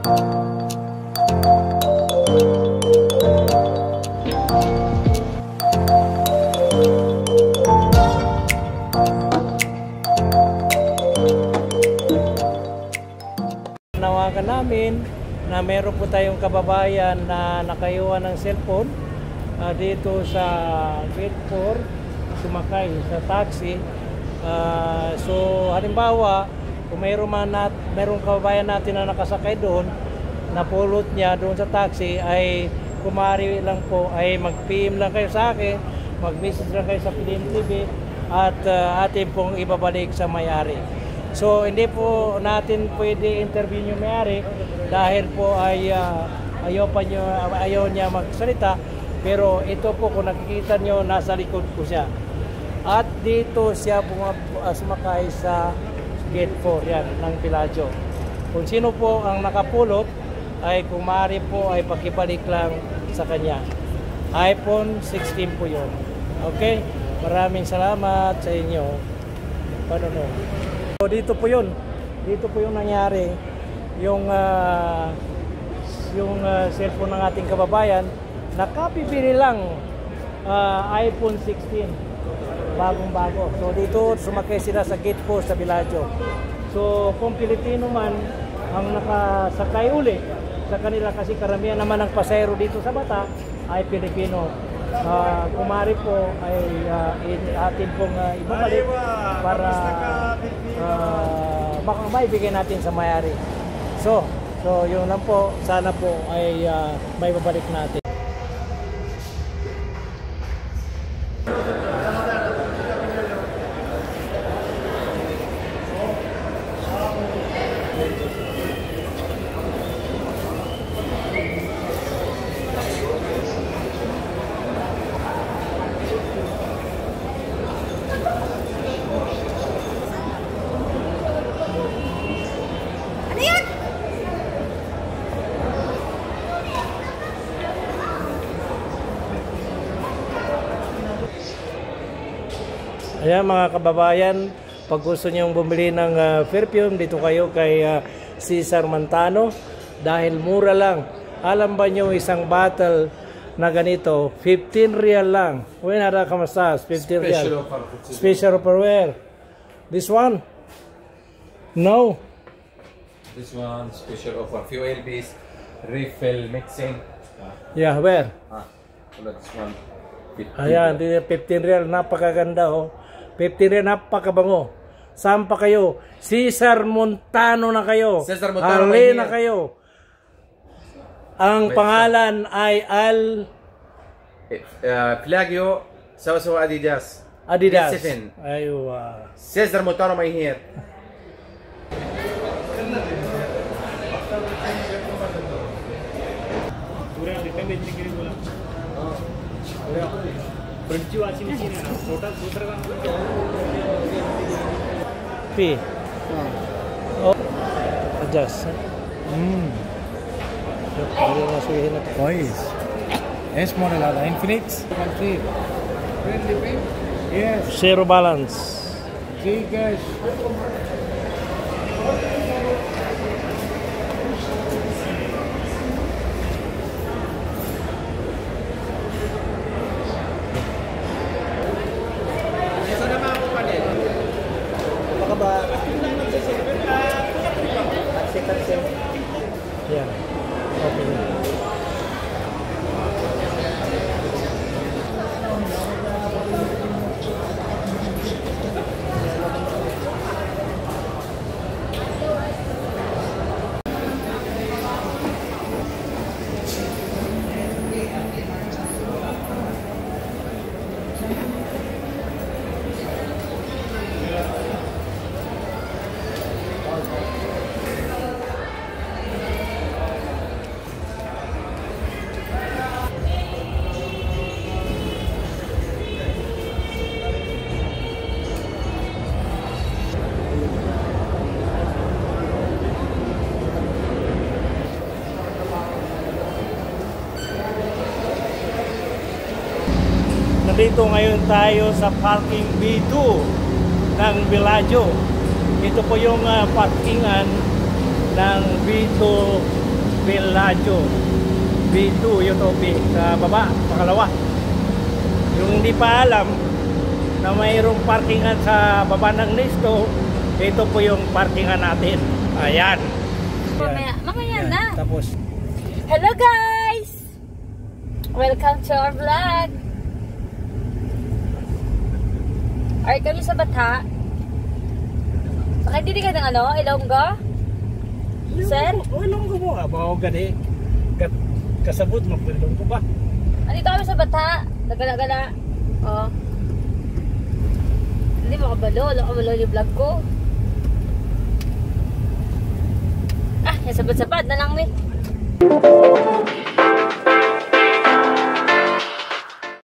Nawagan namin na meron po tayong kababayan na nakaiwan ng cellphone dito sa gate 4, sumakay sa taxi. So halimbawa, kung mayroong kababayan natin na nakasakay doon, napulot niya doon sa taxi, ay kumari lang po ay mag-PM lang kayo sa akin, mag-message lang kayo sa PDM TV at atin pong ibabalik sa may-ari. So hindi po natin pwede interview yung may-ari dahil po ay ayaw niya magsalita, pero ito po kung nakikita nyo, nasa likod ko siya. At dito siya sumakay sa gate 4 yan ng Bellagio. Kung sino po ang nakapulot ay kung maaari po ay pakibalik lang sa kanya. iPhone 16 po yun. Okay? Maraming salamat sa inyo. Panonood. So dito po yun. Dito po yung nangyari. Yung cellphone ng ating kababayan, nakapibili lang iPhone 16. Bagong-bago. So dito sumakay sila sa gate 4 sa Bellagio. So kung Pilipino man ang nakasakay uli sa kanila, kasi karamihan naman ng pasahero dito sa Bata ay Pilipino. Kumari po ay atin pong ibabalik para maibigay natin sa may-ari. So yun lang po. Sana po ay may babalik natin. Ayan mga kababayan, pag gusto niyong bumili ng perfume, dito kayo kay Cesar Montano dahil mura lang. Alam ba niyo isang bottle na ganito, 15 real lang. Uy, nara kamasas, 15 real. Special offer where? This one? No. This one special offer, fuel base, refill, mixing. Yeah, where? This one. Ayan, 15 real, napakaganda oh. 15 real, napakabango. Saan pa kayo? Cesar Montano na kayo. Cesar Montano na kayo. Ang pangalan ay Plagio, sawa Adidas. Adidas. Aywa. Cesar Montano may here. फ्रंटची washing machine आहे ना, छोटा दुसरा पे adjust. S model ada Infinix. Yes. Zero balance. Gcash. Yan. Okay. Nandito ngayon tayo sa parking B2 ng Bellagio. Ito po yung parkingan ng B2 Villaggio B2 Yotobi sa baba, pangalawa. Yung hindi pa alam na mayroong parkingan sa baba ng Nisto, ito po yung parkingan natin. Ayan. Mamaya Ayan. na. Tapos Hello guys! Welcome to our vlog. Ay kami sa Bata. Bakit hindi ka ng ano? Ilonggo? Sir? Ilong ko mo. Abaw gani. Kasabot mo. Ilong ko ba? Andito kami sa Bata. Nagala-gala. Oh. Hindi makabalo. Nakabalo yung vlog ko. Ah, yung sabad-sabad na lang eh.